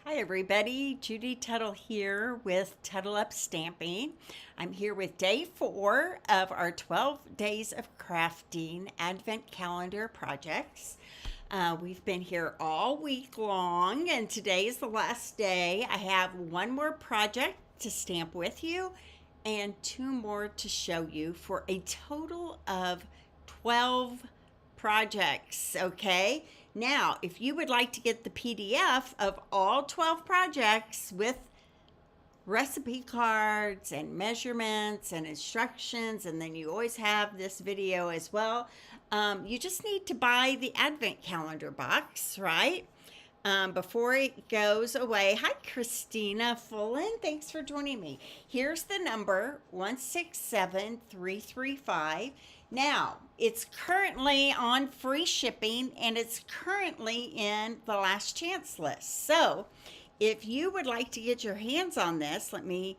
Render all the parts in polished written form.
Hi everybody, Judy Tuttle here with Tuttle Up Stamping. I'm here with day 4 of our 12 days of crafting advent calendar projects. We've been here all week long and today is the last day. I have one more project to stamp with you and 2 more to show you for a total of 12 projects, okay? Now, if you would like to get the PDF of all 12 projects with recipe cards and measurements and instructions, and then you always have this video as well, you just need to buy the advent calendar box, right? Before it goes away. Hi, Christina Fullen. Thanks for joining me. Here's the number 167335. Now, it's currently on free shipping and it's currently in the last chance list. So, if you would like to get your hands on this, let me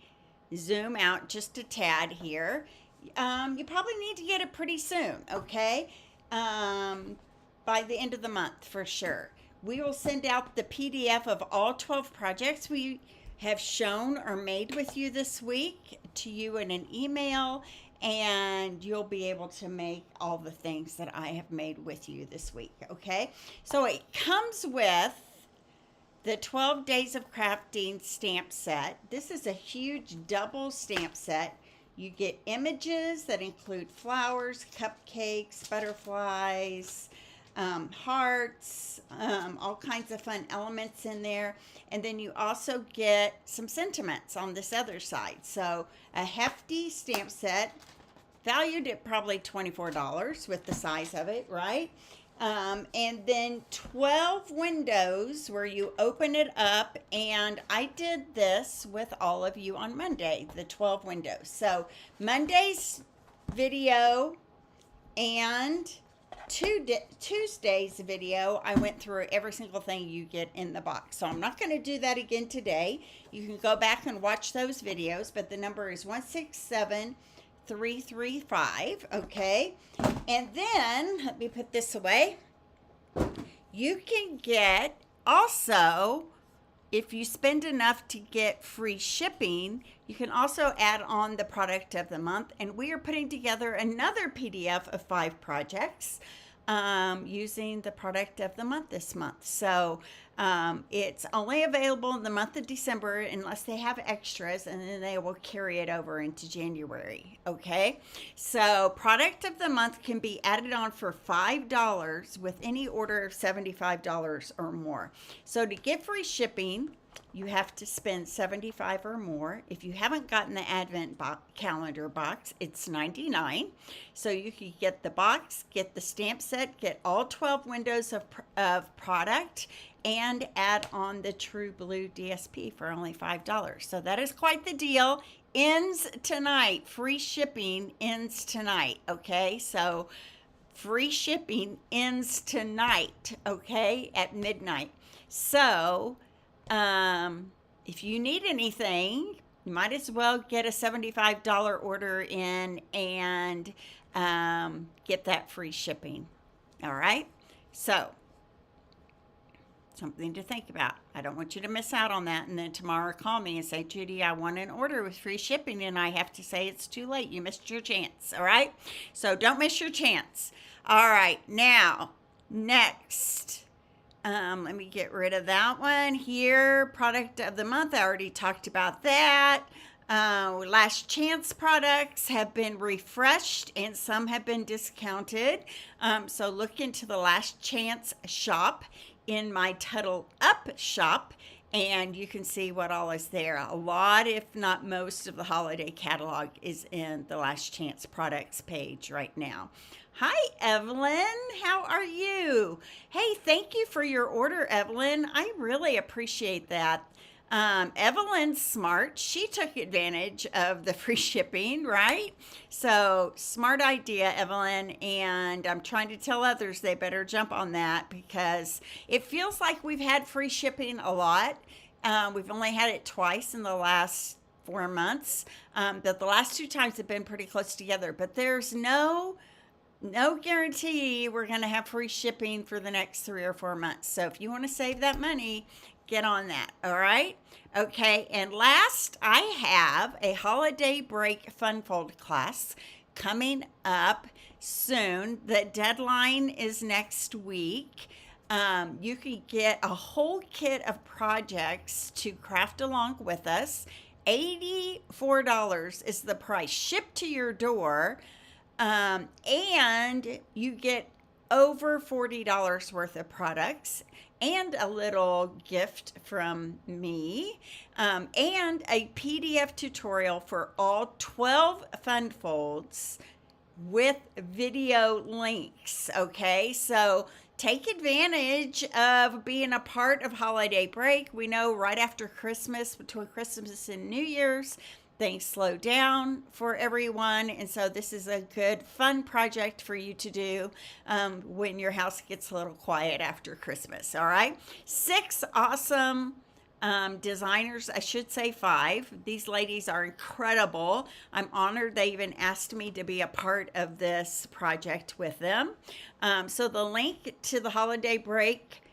zoom out just a tad here. You probably need to get it pretty soon, okay? By the end of the month for sure. We will send out the PDF of all 12 projects we have shown or made with you this week to you in an email, and you'll be able to make all the things that I have made with you this week, okay? So it comes with the 12 Days of Crafting stamp set. This is a huge double stamp set. You get images that include flowers, cupcakes, butterflies, hearts, all kinds of fun elements in there. And then you also get some sentiments on this other side. So a hefty stamp set, valued at probably $24 with the size of it, right? And then 12 windows where you open it up, and I did this with all of you on Monday, the 12 windows. So Monday's video and Tuesday's video, I went through every single thing you get in the box. So I'm not going to do that again today. You can go back and watch those videos, but the number is 167335, okay? And then, let me put this away. You can get also, if you spend enough to get free shipping, you can also add on the product of the month. And we are putting together another PDF of 5 projects using the product of the month this month. So it's only available in the month of December unless they have extras, and then they will carry it over into January. Okay, so product of the month can be added on for $5 with any order of $75 or more. So to get free shipping, you have to spend $75 or more. If you haven't gotten the advent calendar box, it's $99. So you can get the box, get the stamp set, get all 12 windows of product, and add on the True Blue DSP for only $5. So that is quite the deal. Ends tonight. Free shipping ends tonight, okay? So free shipping ends tonight, okay, at midnight. So if you need anything, you might as well get a $75 order in and get that free shipping. All right? So, something to think about. I don't want you to miss out on that. And then tomorrow call me and say, Judy, I want an order with free shipping. And I have to say it's too late. You missed your chance. All right? So, don't miss your chance. All right. Now, next. Let me get rid of that one here. Product of the month, I already talked about that. Last chance products have been refreshed and some have been discounted. So look into the last chance shop in my Tuttle Up shop, and you can see what all is there. A lot, if not most, of the holiday catalog is in the last chance products page right now. Hi, Evelyn. How are you? Hey, thank you for your order, Evelyn. I really appreciate that. Evelyn's smart. She took advantage of the free shipping, right? So, smart idea, Evelyn. And I'm trying to tell others they better jump on that because it feels like we've had free shipping a lot. We've only had it twice in the last 4 months. But the last 2 times have been pretty close together. But there's no guarantee we're going to have free shipping for the next 3 or 4 months. So if you want to save that money, get on that, all right? Okay, and last, I have a holiday break fun fold class coming up soon. The deadline is next week. You can get a whole kit of projects to craft along with us. $84 is the price, shipped to your door, and you get over $40 worth of products and a little gift from me, and a PDF tutorial for all 12 fun folds with video links. Okay, so take advantage of being a part of holiday break. We know right after Christmas, between Christmas and New Year's, things slow down for everyone, and so this is a good fun project for you to do when your house gets a little quiet after Christmas. All right, 6 awesome designers, I should say 5. These ladies are incredible. I'm honored they even asked me to be a part of this project with them. So the link to the holiday break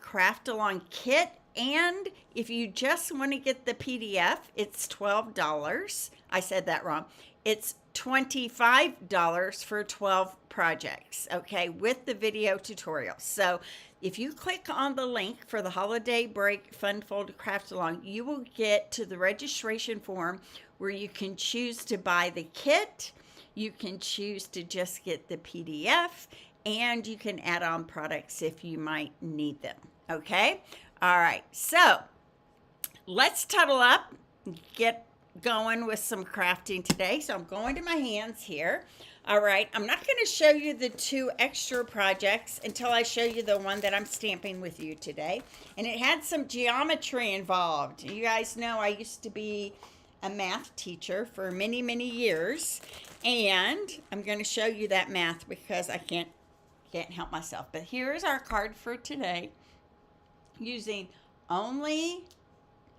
craft along kit, and if you just want to get the PDF, it's $12. I said that wrong. It's $25 for 12 projects, okay, with the video tutorial. So if you click on the link for the holiday break fun fold craft along, you will get to the registration form where you can choose to buy the kit, you can choose to just get the PDF, and you can add on products if you might need them. Okay, all right, so let's tunnel up, get going with some crafting today. So I'm going to my hands here. All right, I'm not going to show you the 2 extra projects until I show you the one that I'm stamping with you today. And it had some geometry involved. You guys know I used to be a math teacher for many, many years. And I'm going to show you that math because I can't help myself. But here's our card for today. Using only,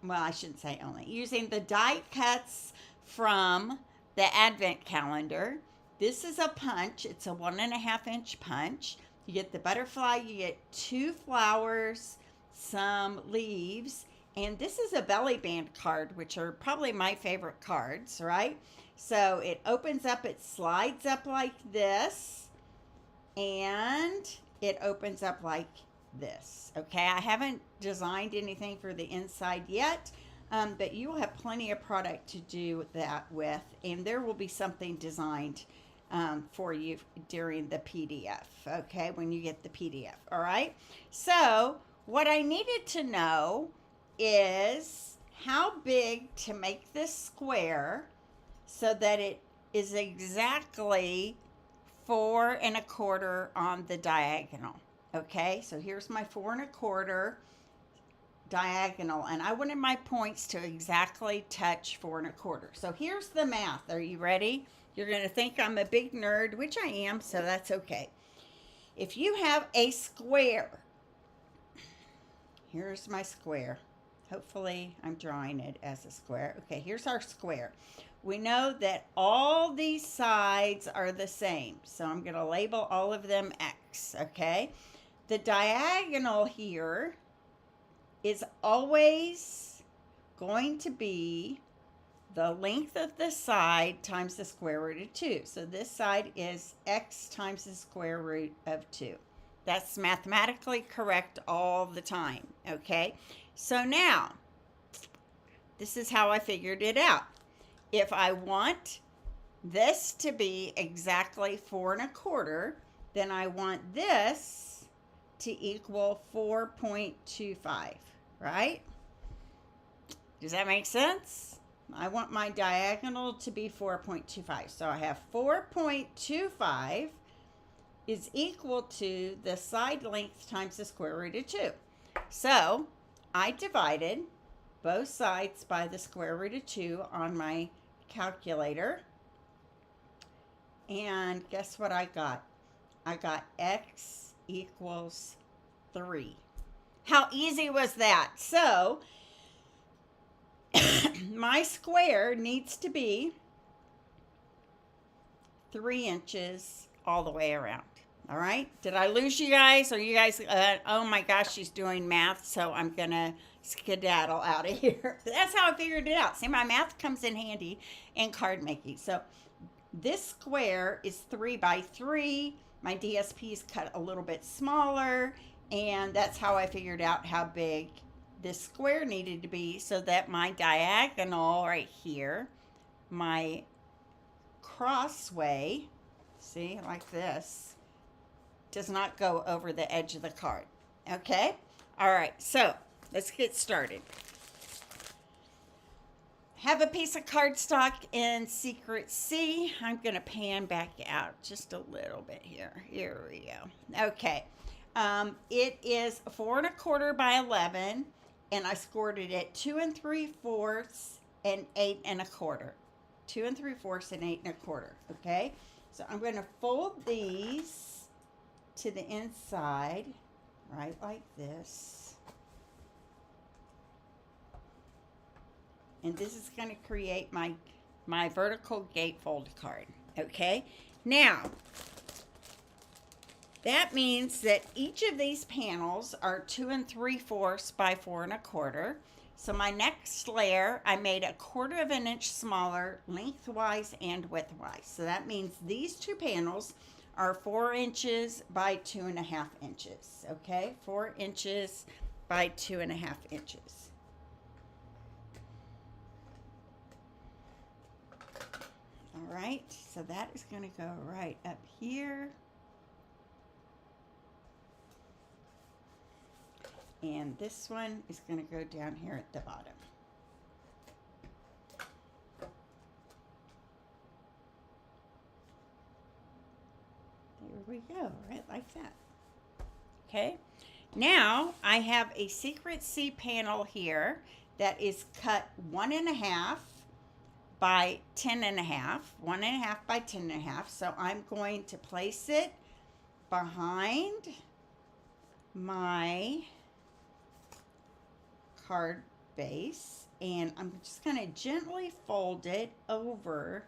well, I shouldn't say only, using the die cuts from the advent calendar. This is a punch. It's a 1.5 inch punch. You get the butterfly, you get 2 flowers, some leaves, and this is a belly band card, which are probably my favorite cards, right? So it opens up, it slides up like this, and it opens up like this. Okay, I haven't designed anything for the inside yet, but you will have plenty of product to do that with, and there will be something designed for you during the PDF, okay, when you get the PDF. All right, so what I needed to know is how big to make this square so that it is exactly 4 1/4 on the diagonal. Okay, so here's my 4 1/4 diagonal, and I wanted my points to exactly touch 4 1/4. So here's the math. Are you ready? You're going to think I'm a big nerd, which I am, so that's okay. If you have a square, here's my square. Hopefully I'm drawing it as a square. Okay, here's our square. We know that all these sides are the same, so I'm going to label all of them X, okay? The diagonal here is always going to be the length of the side times the square root of 2. So this side is X times the square root of 2. That's mathematically correct all the time, okay? So now, this is how I figured it out. If I want this to be exactly 4 1/4, then I want this to equal 4.25, right? Does that make sense? I want my diagonal to be 4.25. So I have 4.25 is equal to the side length times the square root of 2. So I divided both sides by the square root of 2 on my calculator. And guess what I got? I got X equals 3. How easy was that? So my square needs to be 3 inches all the way around. All right. Did I lose you guys? Are you guys, oh my gosh, she's doing math, so I'm going to skedaddle out of here. That's how I figured it out. See, my math comes in handy in card making. So this square is 3 by 3. My DSP is cut a little bit smaller, and that's how I figured out how big this square needed to be so that my diagonal right here, my crossway, see, like this, does not go over the edge of the card. Okay? All right, so let's get started. Have a piece of cardstock in Secret C. I'm going to pan back out just a little bit here. Here we go. Okay. It is 4 1/4 by 11, and I scored it at 2 3/4 and 8 1/4. 2 3/4 and 8 1/4. Okay? So I'm going to fold these to the inside, right like this. And this is going to create my vertical gatefold card. Okay? Now, that means that each of these panels are 2 3/4 by 4 1/4. So my next layer, I made 1/4 inch smaller lengthwise and widthwise. So that means these two panels are 4 inches by 2.5 inches. Okay? 4 inches by 2.5 inches. All right, so that is going to go right up here. And this one is going to go down here at the bottom. There we go, right like that. Okay, now I have a Secret C panel here that is cut 1 1/2 by 10 1/2, 1 1/2 by 10 1/2. So I'm going to place it behind my card base, and I'm just going to gently fold it over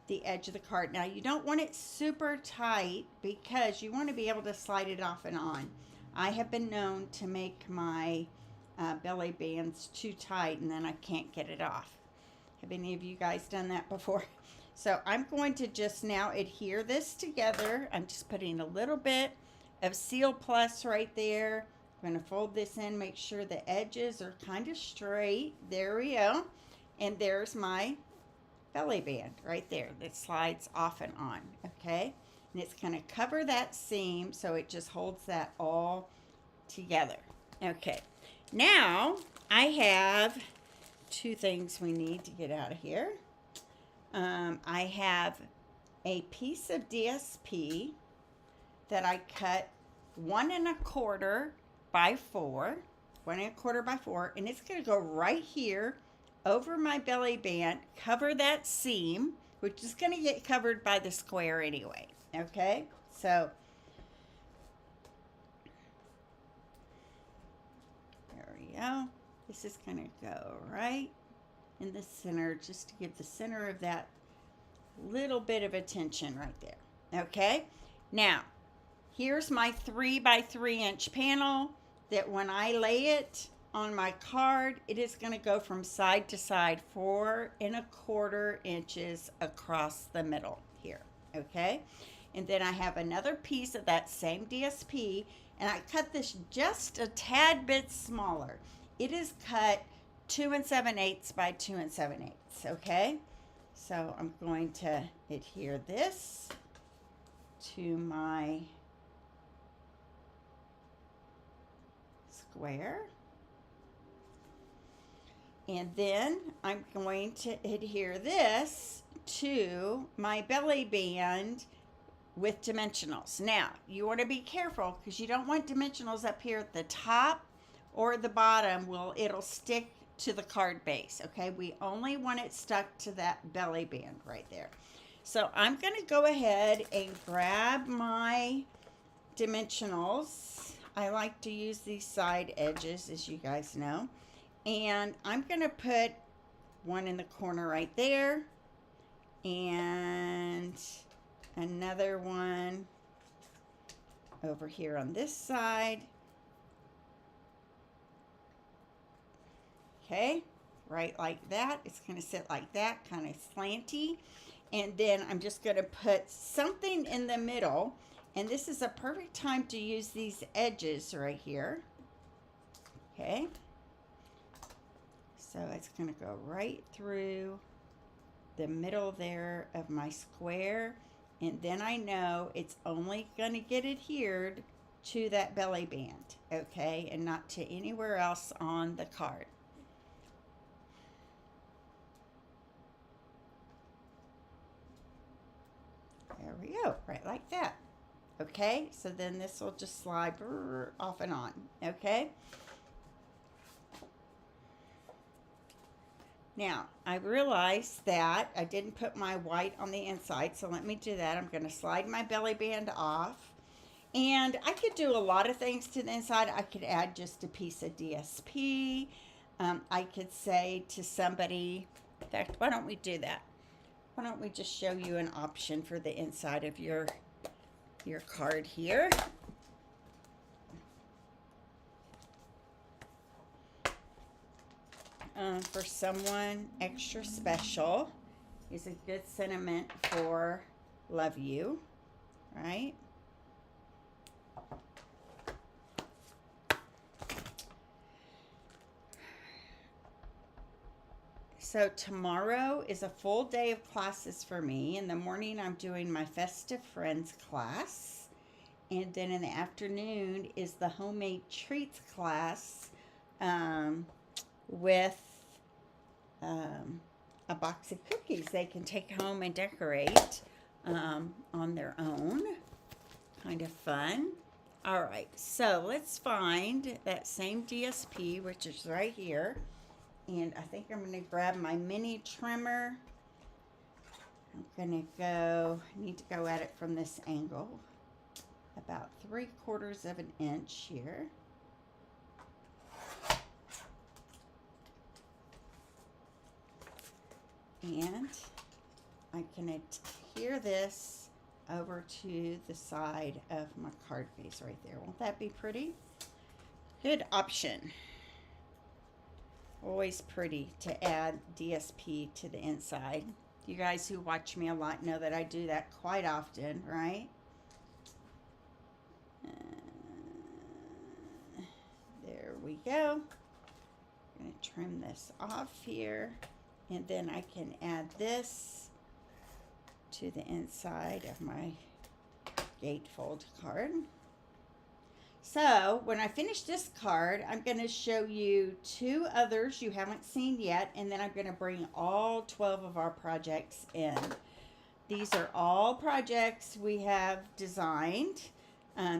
the edge of the card. Now, you don't want it super tight because you want to be able to slide it off and on. I have been known to make my belly bands too tight, and then I can't get it off. Have any of you guys done that before? So I'm going to just now adhere this together. I'm just putting a little bit of Seal Plus right there. I'm going to fold this in, make sure the edges are kind of straight. There we go. And there's my belly band right there that slides off and on. Okay? And it's going to cover that seam so it just holds that all together. Okay. Now I have two things we need to get out of here. I have a piece of DSP that I cut 1 1/4 by 4, 1 1/4 by 4, and it's going to go right here over my belly band, cover that seam, which is going to get covered by the square anyway. Okay, so there we go. This is going to go right in the center, just to give the center of that little bit of attention right there. Okay, now here's my 3 by 3 inch panel that when I lay it on my card, it is going to go from side to side 4 1/4 inches across the middle here. Okay, and then I have another piece of that same DSP, and I cut this just a tad bit smaller. It is cut 2 7/8 by 2 7/8. Okay, so I'm going to adhere this to my square, and then I'm going to adhere this to my belly band with dimensionals. Now you want to be careful because you don't want dimensionals up here at the top or the bottom. It'll stick to the card base. Okay, we only want it stuck to that belly band right there. So I'm going to go ahead and grab my dimensionals. I like to use these side edges, as you guys know. And I'm going to put one in the corner right there. And another one over here on this side. Okay, right like that. It's going to sit like that, kind of slanty. And then I'm just going to put something in the middle. And this is a perfect time to use these edges right here. Okay. So it's going to go right through the middle there of my square. And then I know it's only going to get adhered to that belly band. Okay. And not to anywhere else on the card. There we go, right like that. Okay, so then this will just slide off and on. Okay. Now, I realized that I didn't put my white on the inside, so let me do that. I'm going to slide my belly band off. And I could do a lot of things to the inside. I could add just a piece of DSP. I could say to somebody, in fact, why don't we do that? Why don't we just show you an option for the inside of your card here. For someone extra special is a good sentiment for love you, right? So tomorrow is a full day of classes for me. In the morning, I'm doing my Festive Friends class. And then in the afternoon is the homemade treats class with a box of cookies they can take home and decorate on their own. Kind of fun. All right, so let's find that same DSP, which is right here. And I think I'm going to grab my mini trimmer. I'm going to go, I need to go at it from this angle. About 3/4 of an inch here. And I can adhere this over to the side of my card face right there. Won't that be pretty? Good option. Always pretty to add DSP to the inside. You guys who watch me a lot know that I do that quite often, right? There we go. I'm going to trim this off here. And then I can add this to the inside of my gatefold card. So when I finish this card, I'm going to show you 2 others you haven't seen yet, and then I'm going to bring all 12 of our projects in. These are all projects we have designed,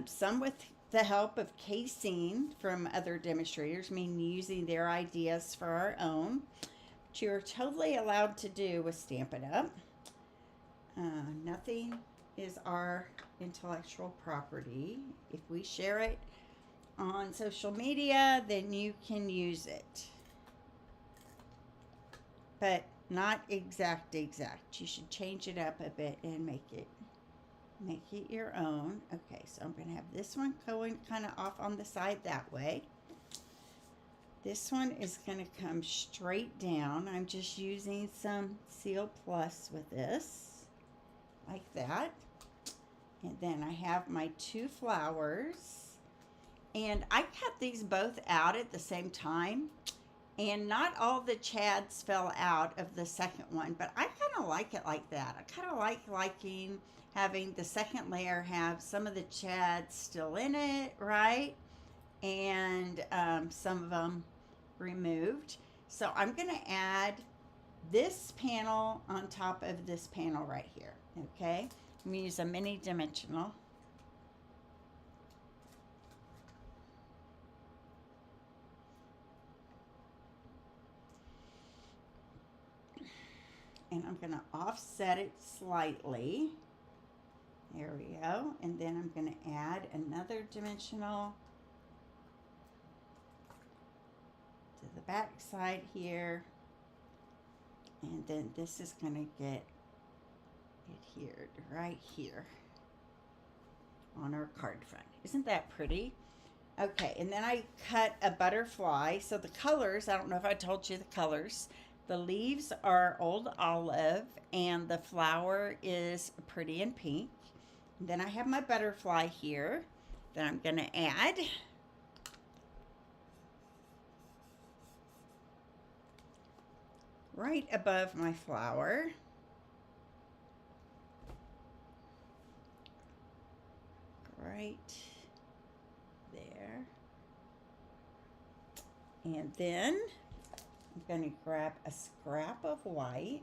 some with the help of casing from other demonstrators, meaning using their ideas for our own, which you're totally allowed to do with Stampin' Up. Nothing is our intellectual property. If we share it on social media, then you can use it. But not exact. You should change it up a bit and make it your own. Okay, so I'm going to have this one going kind of off on the side that way. This one is going to come straight down. I'm just using some Seal Plus with this, like that. And then I have my 2 flowers. And I cut these both out at the same time. And not all the chads fell out of the second one, but I kind of like it like that. I kind of liking having the second layer have some of the chads still in it, right? And some of them removed. So I'm going to add this panel on top of this panel right here, okay? I'm going to use a mini dimensional. And I'm going to offset it slightly. There we go. And then I'm going to add another dimensional to the back side here. And then this is going to get adhered right here. on our card front. Isn't that pretty? Okay, and then I cut a butterfly. So the colors, I don't know if I told you the colors. The leaves are old olive and the flower is pretty and pink. And then I have my butterfly here that I'm going to add. Right above my flower. Right there. And then I'm going to grab a scrap of white.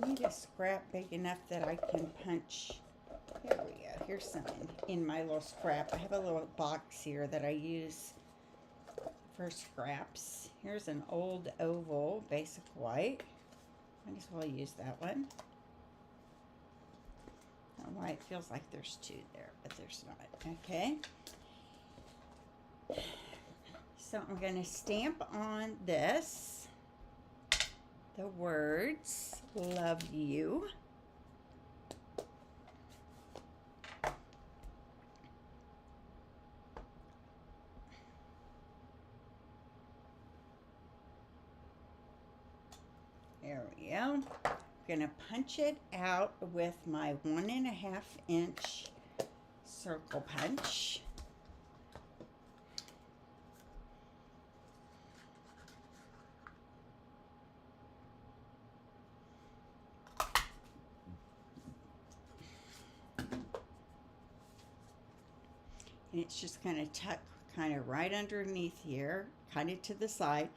I need a scrap big enough that I can punch. Here we go. Here's some in my little scrap. I have a little box here that I use for scraps. Here's an old oval basic white. Might as well use that one. I don't know why it feels like there's two there, but there's not. Okay. So I'm going to stamp on this the words, love you. There we go. I'm going to punch it out with my 1.5 inch circle punch. And it's just going to tuck kind of right underneath here, kind of to the side.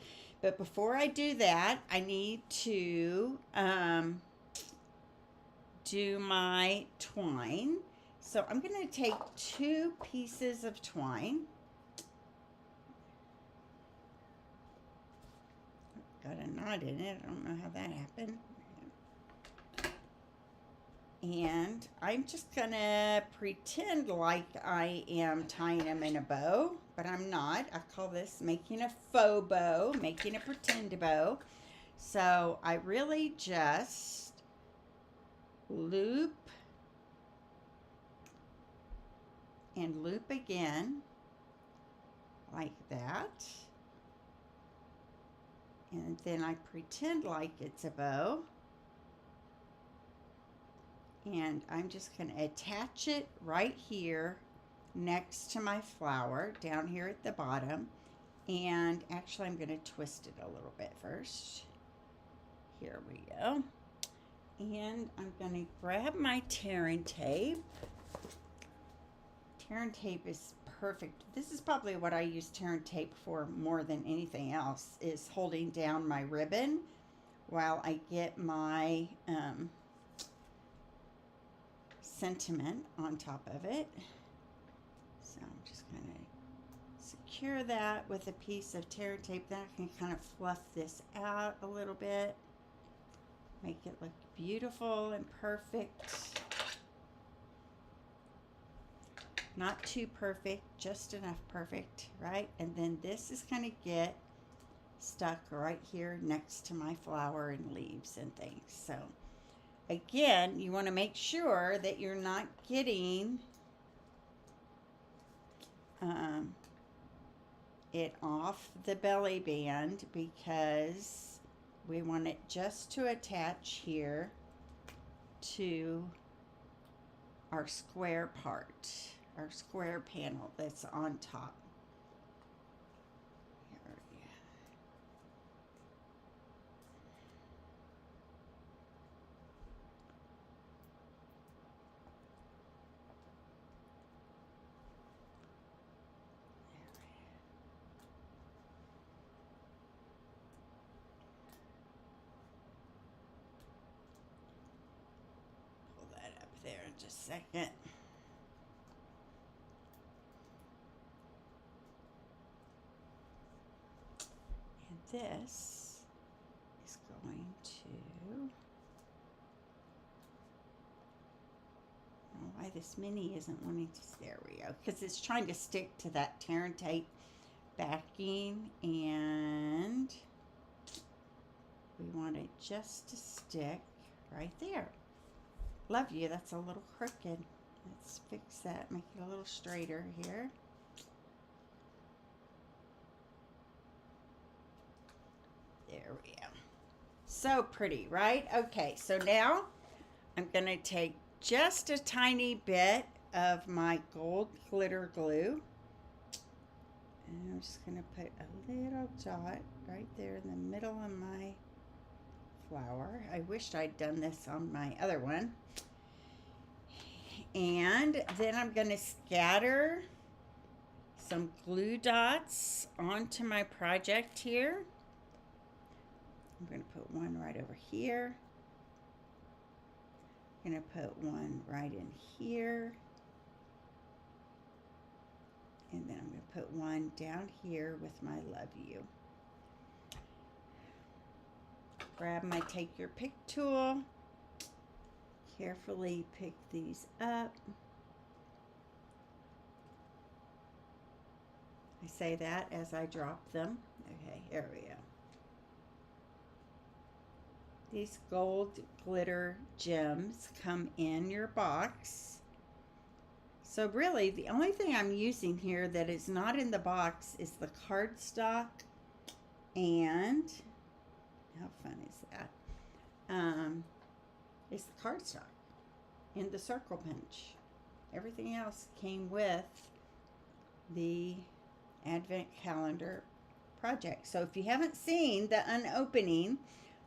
But before I do that, I need to do my twine. So I'm going to take 2 pieces of twine. Got a knot in it. I don't know how that happened. And I'm just going to pretend like I am tying them in a bow, but I'm not. I call this making a faux bow, making a pretend bow. So I really just loop and loop again like that. And then I pretend like it's a bow. And I'm just going to attach it right here next to my flower down here at the bottom. And actually I'm going to twist it a little bit first. Here we go. And I'm going to grab my tearing tape. Tearing tape is perfect. This is probably what I use tearing tape for more than anything else, is holding down my ribbon while I get my sentiment on top of it. So I'm just going to secure that with a piece of tear tape. Then I can kind of fluff this out a little bit, make it look beautiful and perfect. Not too perfect, just enough perfect, right? And then this is going to get stuck right here next to my flower and leaves and things. So again, you want to make sure that you're not getting it off the belly band, because we want it just to attach here to our square part, our square panel that's on top. There in just a second. And this is going to, I don't know why this mini isn't wanting to, there we go, because it's trying to stick to that tear tape backing. And we want it just to stick right there. Love you, that's a little crooked. Let's fix that, make it a little straighter here. There we go. So pretty, right? Okay, so now I'm going to take just a tiny bit of my gold glitter glue. And I'm just going to put a little dot right there in the middle of my flower. I wished I'd done this on my other one. And then I'm going to scatter some glue dots onto my project here. I'm going to put one right over here. I'm going to put one right in here. And then I'm going to put one down here with my love you. Grab my take your pick tool. Carefully pick these up. I say that as I drop them. Okay, here we go. These gold glitter gems come in your box. So really, the only thing I'm using here that is not in the box is the cardstock, and how fun is that? It's the cardstock and the circle punch. Everything else came with the Advent Calendar project. So if you haven't seen the unopening,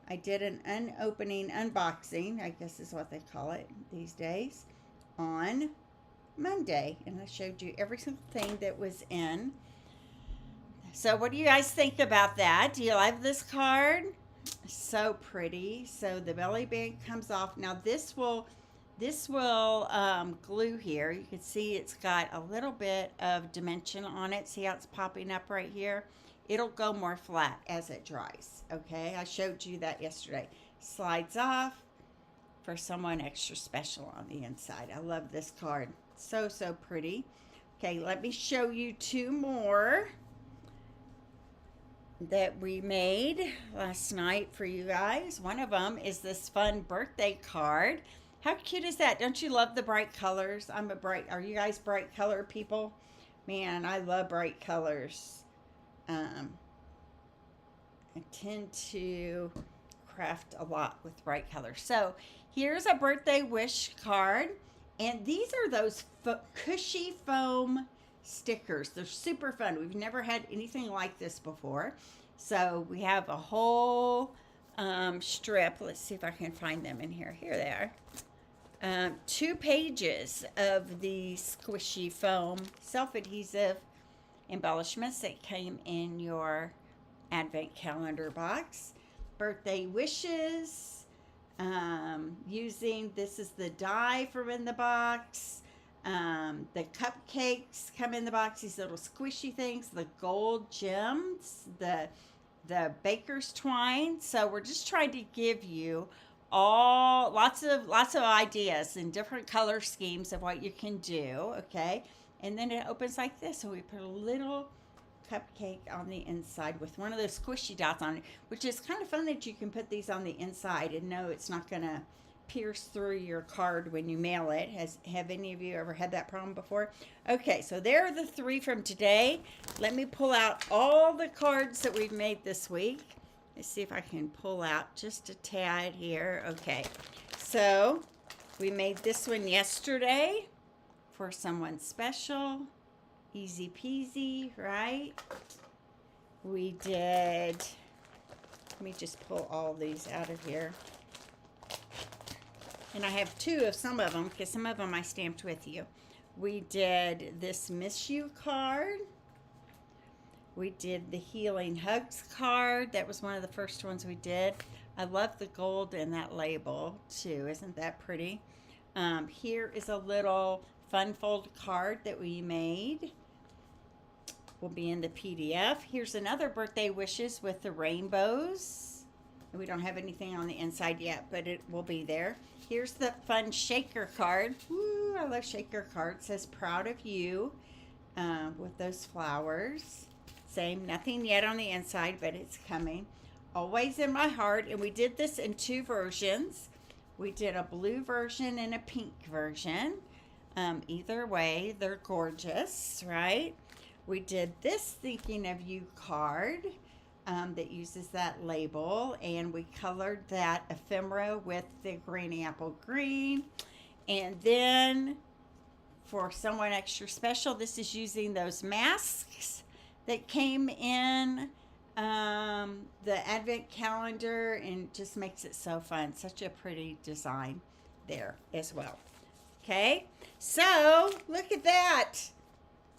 I did an unopening unboxing, I guess is what they call it these days, on Monday, and I showed you every single thing that was in. So what do you guys think about that? Do you like this card? So pretty. So the belly band comes off. Now this will glue here. You can see it's got a little bit of dimension on it. See how it's popping up right here? It'll go more flat as it dries. Okay, I showed you that yesterday. Slides off for someone extra special on the inside. I love this card. So pretty. Okay, let me show you two more that we made last night for you guys. One of them is this fun birthday card. How cute is that? Don't you love the bright colors? Are you guys bright color people? Man, I love bright colors. I tend to craft a lot with bright colors. So here's a birthday wish card. And these are those cushy foam stickers. They're super fun. We've never had anything like this before. So we have a whole strip. Let's see if I can find them in here. Here they are. 2 pages of the squishy foam self-adhesive embellishments that came in your Advent Calendar box. Birthday wishes. Using, this is the die from in the box. The cupcakes come in the box, these little squishy things, the gold gems, the baker's twine. So we're just trying to give you lots of ideas and different color schemes of what you can do. Okay, and then it opens like this, so we put a little cupcake on the inside with one of those squishy dots on it, which is kind of fun that you can put these on the inside and know it's not going to pierce through your card when you mail it. Have any of you ever had that problem before? Okay, so there are the 3 from today. Let me pull out all the cards that we've made this week. Let's see if I can pull out just a tad here. Okay, so we made this one yesterday for someone special. Easy peasy, right? We did, let me just pull all these out of here. And I have 2 of some of them, because some of them I stamped with you. We did this Miss You card. We did the Healing Hugs card. That was one of the first ones we did. I love the gold in that label, too. Isn't that pretty? Here is a little fun fold card that we made. Will be in the PDF. Here's another birthday wishes with the rainbows. We don't have anything on the inside yet, but it will be there. Here's the fun shaker card. Woo, I love shaker cards. It says proud of you with those flowers. Same, nothing yet on the inside, but it's coming. always in my heart. And we did this in 2 versions. We did a blue version and a pink version. Either way, they're gorgeous, right? We did this Thinking of You card that uses that label, and we colored that ephemera with the green apple green. And then for someone extra special, this is using those masks that came in the advent calendar, and just makes it so fun. Such a pretty design there as well. Okay, so look at that.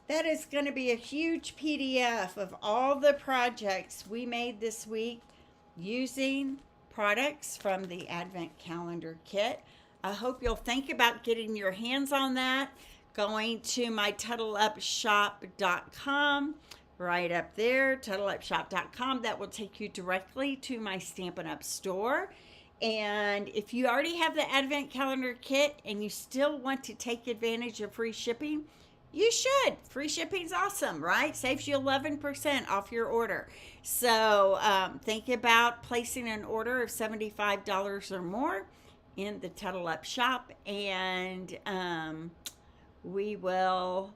That is going to be a huge PDF of all the projects we made this week using products from the advent calendar kit. I hope you'll think about getting your hands on that, going to my TuddleUpShop.com. Right up there, TuddleUpShop.com. That will take you directly to my Stampin' Up! Store. And if you already have the Advent Calendar Kit and you still want to take advantage of free shipping, you should. Free shipping's awesome, right? Saves you 11% off your order. So think about placing an order of $75 or more in the Tuddle Up shop, and we will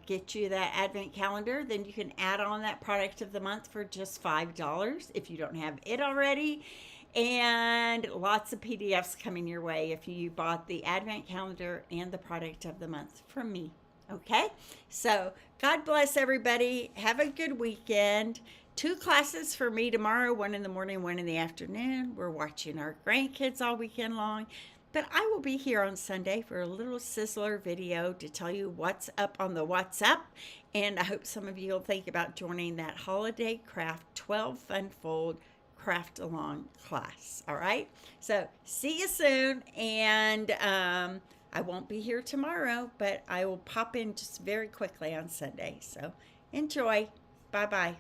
get you that advent calendar. Then you can add on that product of the month for just $5 if you don't have it already. And lots of PDFs coming your way if you bought the advent calendar and the product of the month from me. Okay, so God bless everybody. Have a good weekend. 2 classes for me tomorrow, 1 in the morning, 1 in the afternoon. We're watching our grandkids all weekend long. But I will be here on Sunday for a little sizzler video to tell you what's up on the WhatsApp. And I hope some of you will think about joining that Holiday Craft 12 Fun Fold Craft Along class. All right? So see you soon. And I won't be here tomorrow, but I will pop in just very quickly on Sunday. So enjoy. Bye-bye.